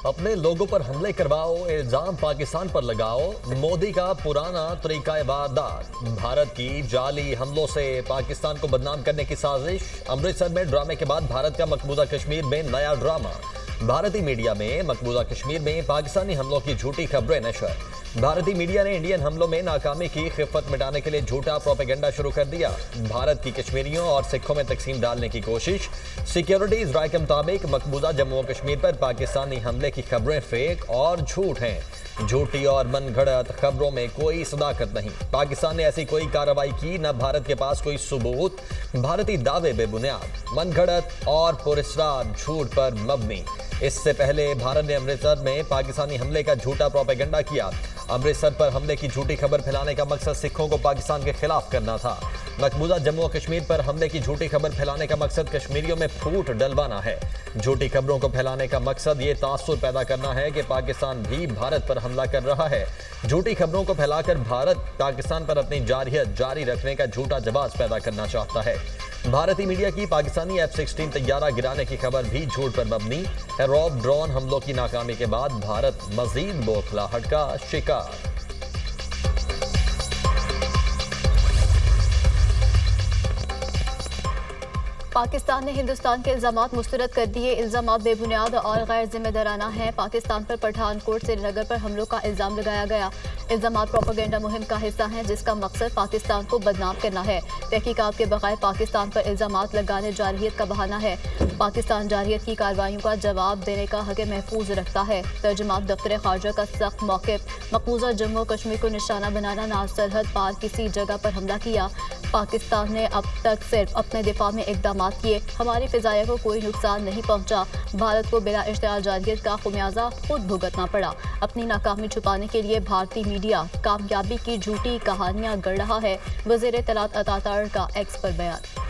अपने लोगों पर हमले करवाओ, इल्जाम पाकिस्तान पर लगाओ, मोदी का पुराना तरीका वारदात। भारत की जाली हमलों से पाकिस्तान को बदनाम करने की साजिश। अमृतसर में ड्रामे के बाद भारत का मकबूजा कश्मीर में नया ड्रामा। भारतीय मीडिया में मकबूजा कश्मीर में पाकिस्तानी हमलों की झूठी खबरें नशर। भारतीय मीडिया ने इंडियन हमलों में नाकामी की खिफत मिटाने के लिए झूठा प्रोपेगेंडा शुरू कर दिया। भारत की कश्मीरियों और सिखों में तकसीम डालने की कोशिश। सिक्योरिटीज राय के मुताबिक मकबूजा जम्मू और कश्मीर पर पाकिस्तानी हमले की खबरें फेक और झूठ हैं। झूठी और मनगढ़ंत खबरों में कोई सदाकत नहीं। पाकिस्तान ने ऐसी कोई कार्रवाई की, न भारत के पास कोई सबूत। भारतीय दावे बेबुनियाद, मनगढ़ंत और पुरस्कार झूठ पर मबनी। इससे पहले भारत ने अमृतसर में पाकिस्तानी हमले का झूठा प्रोपेगेंडा किया। अमृतसर पर हमले की झूठी खबर फैलाने का मकसद सिखों को पाकिस्तान के खिलाफ करना था। मकबूजा जम्मू और कश्मीर पर हमले की झूठी खबर फैलाने का मकसद कश्मीरियों में फूट डलवाना है। झूठी खबरों को फैलाने का मकसद ये तासुर पैदा करना है कि पाकिस्तान भी भारत पर हमला कर रहा है। झूठी खबरों को फैलाकर भारत पाकिस्तान पर अपनी जारहियत जारी रखने का झूठा जवाब पैदा करना चाहता है। भारतीय मीडिया की पाकिस्तानी F-16 तैयारा गिराने की खबर भी झूठ पर मबनी है। रॉब ड्रोन हमलों की नाकामी के बाद भारत मजीद बौखलाहट का शिकार। पाकिस्तान ने हिंदुस्तान के इल्जामात मुस्तरद कर दिए। इल्जामात बेबुनियाद और गैर जिम्मेदाराना हैं। पाकिस्तान पर पठानकोट श्रीनगर पर हमलों का इल्जाम लगाया गया। इल्जामात प्रोपेगेंडा मुहिम का हिस्सा हैं जिसका मकसद पाकिस्तान को बदनाम करना है। तहकीकात के बगैर पाकिस्तान पर इल्जामात लगाने जारहियत का बहाना है। पाकिस्तान जारहियत की कार्रवाइयों का जवाब देने का हक महफूज रखता है। तर्जुमान दफ्तर खारजा का सख्त मौक़िफ़। मकबूजा जम्मू कश्मीर को निशाना बनाना, ना सरहद पार किसी जगह पर हमला किया। पाकिस्तान ने अब तक सिर्फ अपने दिफा में इक़दाम किए। हमारी फिजाया को कोई नुकसान नहीं पहुंचा। भारत को बिला इश्तिहार जारहियत का खुमियाजा खुद भुगतना पड़ा। अपनी नाकामी छुपाने के लिए भारतीय मीडिया कामयाबी की झूठी कहानियां गढ़ रहा है। वज़ीर इत्तलात अतातार का एक्स पर बयान।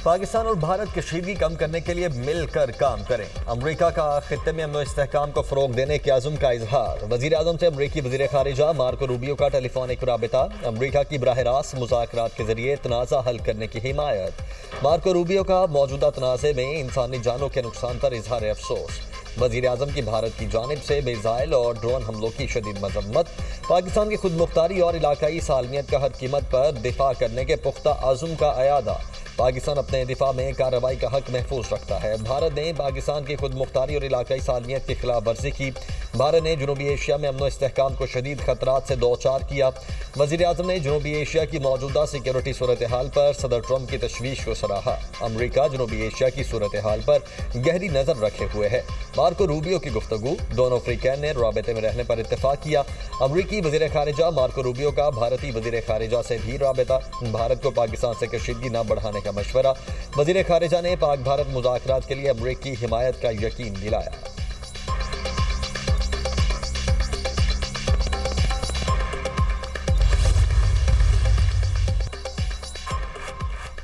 पाकिस्तान और भारत कशीदगी कम करने के लिए मिलकर काम करें। अमरीका का खित्ते में अमन इस्तेहकाम को फ़रोग देने के अज़्म का इजहार। वज़ीर आज़म से अमरीकी वज़ीर ख़ारिजा मार्को रूबियो का टेलीफोनिक राबिता। अमरीका की बराह रास्त मुज़ाकरात के जरिए तनाज़ा हल करने की हिमायत। मार्को रूबियो का मौजूदा तनाज़े में इंसानी जानों के नुकसान पर इजहार अफसोस। वज़ीर आज़म की भारत की जानिब से मिसाइल और ड्रोन हमलों की शदीद मजम्मत। पाकिस्तान की खुद मुख्तारी और इलाकाई सालमियत का हर कीमत पर दिफा करने के पुख्ता अज़्म का अयादा। पाकिस्तान अपने दिफा में कार्रवाई का हक महफूज रखता है। भारत ने पाकिस्तान की खुद मुख्तारी और इलाकाई सालमियत की खिलाफ वर्जी की। भारत ने जनूबी एशिया में अमन इस्तेहकाम को शदीद खतरात से दो चार किया। वज़ीर आज़म ने जनूबी एशिया की मौजूदा सिक्योरिटी सूरत हाल पर सदर ट्रंप की तशवीश को सराहा। अमरीका जनूबी एशिया की सूरत हाल पर गहरी नज़र रखे हुए है। मार्को रूबियो की गुफ्तगू। दोनों अफ्रीकैन ने राबते में रहने पर इत्तेफाक किया। अमरीकी वज़ीर ख़ारिजा मार्को रूबियो का भारतीय वज़ीर ख़ारिजा से भी राबता। भारत को पाकिस्तान से कशीदगी न बढ़ाने का मशवरा। वज़ीर ख़ारिजा ने पाक भारत मुज़ाकरात के लिए अमरीकी हिमायत का यकीन दिलाया।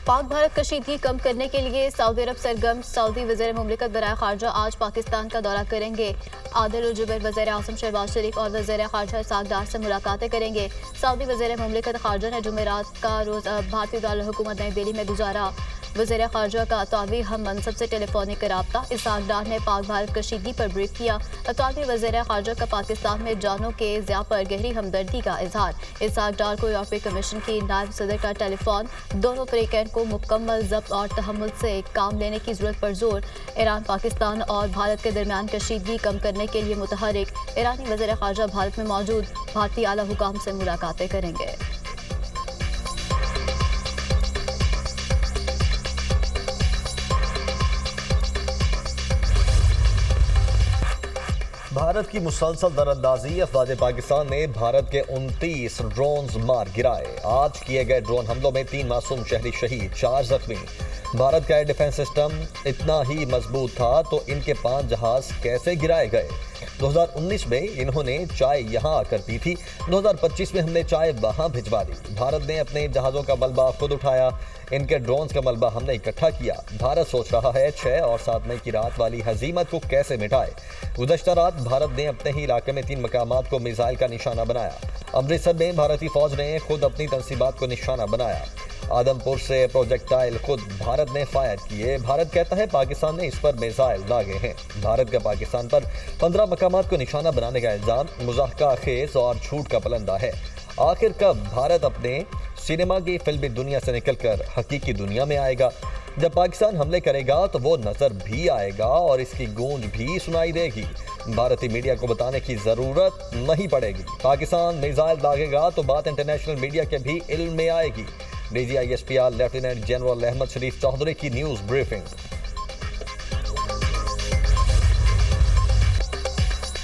पाक भारत कशीदगी कम करने के लिए सऊदी अरब सरगर्म। सऊदी वज़ीर मुमलिकत बराए खारजा आज पाकिस्तान का दौरा करेंगे। आदिल उल जुबैर वज़ीर आज़म शहबाज शरीफ और वज़ीर खारजा इसहाक़ डार से मुलाकातें करेंगे। सऊदी वज़ीर मुमलिकत खारजा ने जुमेरात का रोज़ भारतीय दारुल हुकूमत नई दिल्ली में गुजारा। वज़ीर खारजा का अतावी हम मनसब से टेलीफोनिक राब्ता। इसहाक़ डार ने पाक भारत कशीदगी पर ब्रीफ किया। अतावी वज़ीर खारजा का पाकिस्तान में जानों के ज़िया पर गहरी हमदर्दी का इजहार। इसहाक़ डार को यूरोपीय कमीशन की नायब सदर का टेलीफोन। दोनों अफ्रीकैन को मुकम्मल ज़ब्त और तहम्मुल से काम लेने की ज़रूरत पर जोर। ईरान पाकिस्तान और भारत के दरमियान कशीदगी कम करने के लिए मुतहरिक। ईरानी वज़ीर खारजा भारत में मौजूद भारतीय आला हुकाम से मुलाकातें करेंगे। भारत की मुसलसल दरअंदाजी। अफवाज पाकिस्तान ने भारत के 29 ड्रोन्स मार गिराए। आज किए गए ड्रोन हमलों में 3 मासूम शहरी शहीद, 4 जख्मी। भारत का एयर डिफेंस सिस्टम इतना ही मजबूत था तो इनके 5 जहाज कैसे गिराए गए? 2019 में इन्होंने चाय यहां आकर पी थी। 2025 में हमने चाय वहां भिजवा दी। भारत ने अपने जहाज़ों का मलबा खुद उठाया। इनके ड्रोन्स का मलबा हमने इकट्ठा किया। भारत सोच रहा है 6 और 7 मई की रात वाली हजीमत को कैसे मिटाए। गुज़श्ता रात भारत ने अपने ही इलाके में 3 मकामात को मिसाइल का निशाना बनाया। अमृतसर में भारतीय फौज ने खुद अपनी तंसीबात को निशाना बनाया। आदमपुर से प्रोजेक्टाइल खुद भारत ने फायर किए। भारत कहता है पाकिस्तान ने इस पर मिसाइल दागे हैं। भारत का पाकिस्तान पर 15 मकामात को निशाना बनाने का इल्जाम मुज़ाहका खेज और झूठ का पलंदा है। आखिर कब भारत अपने सिनेमा की फिल्मी दुनिया से निकलकर हकीकी दुनिया में आएगा? जब पाकिस्तान हमले करेगा तो वो नजर भी आएगा और इसकी गूंज भी सुनाई देगी। भारतीय मीडिया को बताने की जरूरत नहीं पड़ेगी। पाकिस्तान मिसाइल दागेगा तो बात इंटरनेशनल मीडिया के भी इल्म में आएगी। DGISPR लेफ्टिनेंट जनरल अहमद शरीफ चौधरी की न्यूज ब्रीफिंग।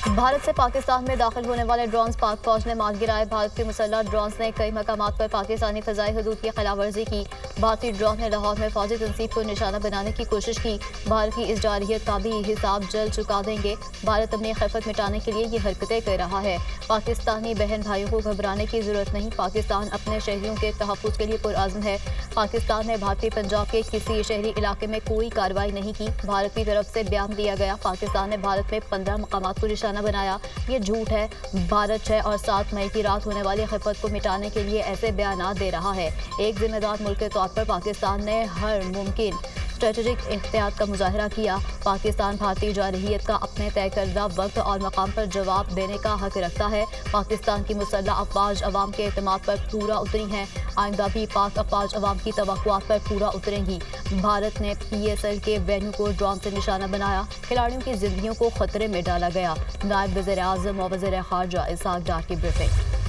भारत से पाकिस्तान में दाखिल होने वाले ड्रोन्स पाक फौज ने मार गिराए। भारत के मुसल्लह ड्रोन्स ने कई मकामात पर पाकिस्तानी फजाई हदूद की खिलाफवर्जी की। भारतीय ड्रोन ने लाहौर में फौजी तंसीब को निशाना बनाने की कोशिश की। भारत की इस जारहियत का भी हिसाब जल्द चुका देंगे। भारत अपनी खिफत मिटाने के लिए ये हरकतें कर रहा है। पाकिस्तानी बहन भाइयों को घबराने की जरूरत नहीं। पाकिस्तान अपने शहरियों के तहफ़्फ़ुज़ के लिए पुरअज़्म है। पाकिस्तान ने भारतीय पंजाब के किसी शहरी इलाके में कोई कार्रवाई नहीं की। भारत की तरफ से बयान दिया गया पाकिस्तान ने भारत में 15 मकामात को निशाना बनाया। ये झूठ है। भारत 6 और 7 मई की रात होने वाली खिफत को मिटाने के लिए ऐसे बयान दे रहा है। एक जिम्मेदार मुल्क के तौर पर पाकिस्तान ने हर मुमकिन स्ट्रेटेजिक एहतियात का मुजाहरा किया। पाकिस्तान भारतीय जारहियत का अपने तय करदा वक्त और मकाम पर जवाब देने का हक रखता है। पाकिस्तान की मुसल्लह अफवाज अवाम के एतमाद पर पूरा उतरी हैं। आइंदा भी पाक अफवाज अवाम की तवक्कुआत पर पूरा उतरेंगी। भारत ने PSL के वेन्यू को ड्रोन से निशाना बनाया। खिलाड़ियों की जिंदगियों को खतरे में डाला गया। नायब वज़ीर-ए-आज़म और वज़ीर-ए-ख़ारजा इसहाक डार की ब्रीफिंग।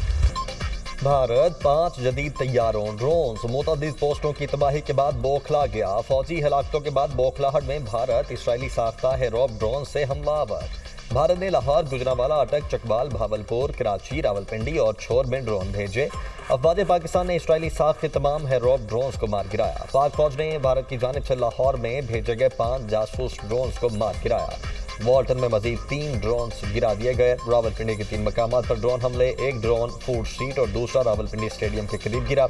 भारत 5 जदीद तैयारों ड्रोन मुतअद्दिद पोस्टों की तबाही के बाद बौखला गया। फौजी हलाकतों के बाद बौखलाहट में भारत इसराइली साख्ता हेरोप ड्रोन से हमलावर। भारत ने लाहौर, गुजरांवाला, अटक, चकवाल, भावलपुर, कराची, रावलपिंडी और छोर में ड्रोन भेजे। अफवाज पाकिस्तान ने इसराइली साख के तमाम हेरोप ड्रोन्स को मार गिराया। पाक फौज ने भारत की जानिब से लाहौर में भेजे गए 5 जासूस ड्रोन्स को मार गिराया। वॉल्टन में मजीद 3 ड्रोन्स गिरा दिए गए। रावलपिंडी के 3 मकामात पर ड्रोन हमले, एक ड्रोन फूड स्ट्रीट और दूसरा रावलपिंडी स्टेडियम के करीब गिरा।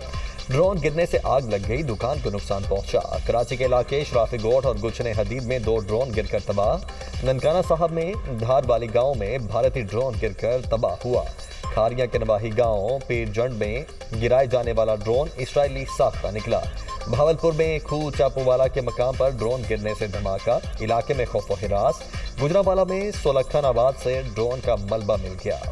ड्रोन गिरने से आग लग गई, दुकान को नुकसान पहुंचा। कराची के इलाके शराफी गोट और गुलशन हदीद में 2 ड्रोन गिरकर तबाह। ननकाना साहब में धार वाली गांव में भारतीय ड्रोन गिरकर तबाह हुआ। खारिया के नवाही गांव पीरजंड में गिराए जाने वाला ड्रोन इसराइली साख्ता निकला। भावलपुर में खूह चापूवाला के मकाम पर ड्रोन गिरने से धमाका, इलाके में खौफ व हिरास। गुजरांवाला में सोलखानाबाद से ड्रोन का मलबा मिल गया।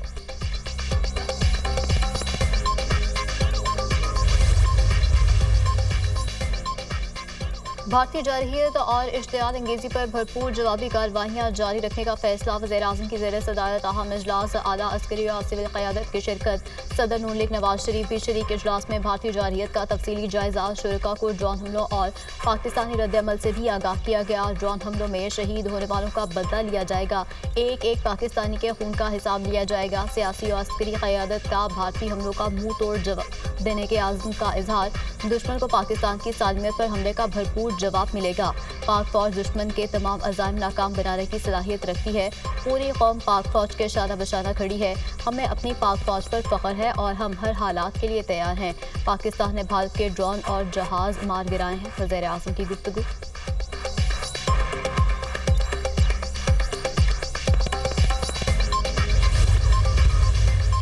भारतीय जारहियत और इश्तियाल अंगेजी पर भरपूर जवाबी कार्रवाइयाँ जारी रखने का फैसला। वज़ीर-ए-आज़म की ज़ेर सदारत अहम इजलास, आला अस्करी और सिविल क़यादत की शिरकत। सदर नून लीग नवाज शरीफ भी शरीक इजलास में भारतीय जारहियत का तफसीली जायजा। शुरका को ड्रोन हमलों और पाकिस्तानी रद्द-ए-अमल से भी आगाह किया गया। ड्रोन हमलों में शहीद होने वालों का बदला लिया जाएगा। एक एक पाकिस्तानी के खून का हिसाब लिया जाएगा। सियासी और अस्करी क़यादत का भारतीय हमलों का मुंह तोड़ जवाब देने के आज़म का इजहार। दुश्मन को पाकिस्तान की सालमियत पर हमले का भरपूर जवाब मिलेगा। पाक फौज दुश्मन के तमाम अज़ाइम नाकाम बनाने की सलाहियत रखती है। पूरी कौम पाक फौज के शाना बशाना खड़ी है। हमें अपनी पाक फौज पर फख्र है और हम हर हालात के लिए तैयार हैं। पाकिस्तान ने भारत के ड्रोन और जहाज मार गिराए हैं। वज़ीर-ए-आज़म की गुफ्तगू।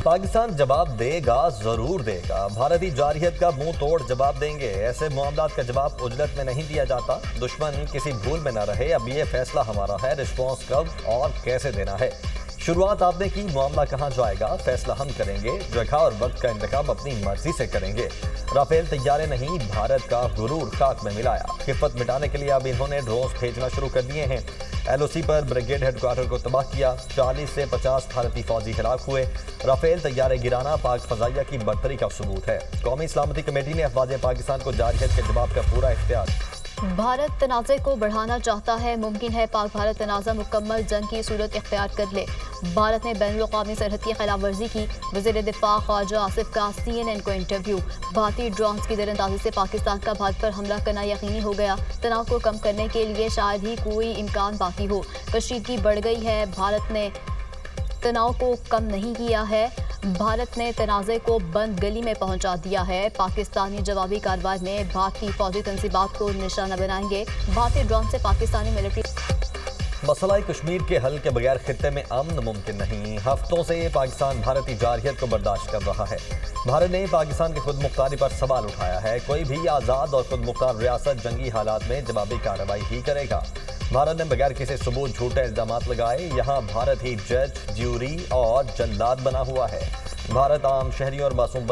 पाकिस्तान जवाब देगा, जरूर देगा। भारतीय जारहियत का मुंह तोड़ जवाब देंगे। ऐसे मामलात का जवाब उजलत में नहीं दिया जाता। दुश्मन किसी भूल में न रहे। अब ये फैसला हमारा है, रिस्पॉन्स कब और कैसे देना है। शुरुआत आपने की, मामला कहाँ जाएगा फैसला हम करेंगे। जगह और वक्त का इंतखाब अपनी मर्जी से करेंगे। राफेल तैयारे नहीं, भारत का गुरूर खाक में मिलाया। खिफत मिटाने के लिए अब इन्होंने ड्रोन्स भेजना शुरू कर दिए हैं। LOC पर ब्रिगेड हेडक्वार्टर को तबाह किया। 40 से 50 भारतीय फौजी हिलाक हुए। राफेल तैयारे गिराना पाक फजाइया की बर्तरी का सबूत है। कौमी सलामती कमेटी ने अफवाज पाकिस्तान को जारहियत के जवाब का पूरा इख्तियार। भारत तनाज़े को बढ़ाना चाहता है। मुमकिन है पाक भारत तनाज़ा मुकम्मल जंग की सूरत इख्तियार कर ले। भारत ने बैनुल-अक़वामी सरहद की खिलाफवर्जी की। वज़ीर दिफा ख्वाजा आसिफ का CNN को इंटरव्यू। भारतीय ड्रोन्स की दरअंदाजी से पाकिस्तान का भारत पर हमला करना यकीनी हो गया। तनाव को कम करने के लिए शायद ही कोई इम्कान बाकी हो। कशीदगी बढ़ गई है। भारत ने तनाव को कम नहीं किया है। भारत ने तनाज़े को बंद गली में पहुंचा दिया है। पाकिस्तानी जवाबी कार्रवाई में भारतीय फौजी तंसीबात को निशाना बनाएंगे। भारतीय ड्रोन से पाकिस्तानी मिलिट्री मसला कश्मीर के हल के बगैर खित्ते में अमन मुमकिन नहीं। हफ्तों से पाकिस्तान भारतीय जारहियत को बर्दाश्त कर रहा है। भारत ने पाकिस्तान की खुद मुख्तारी पर सवाल उठाया है। कोई भी आज़ाद और खुद मुख्तार रियासत जंगी हालात में जवाबी कार्रवाई ही करेगा। भारत ने बगैर किसी सबूत झूठे इल्जाम लगाए। यहाँ भारत ही जज, ज्यूरी और जल्लाद बना हुआ है। भारत आम शहरियों और मासूम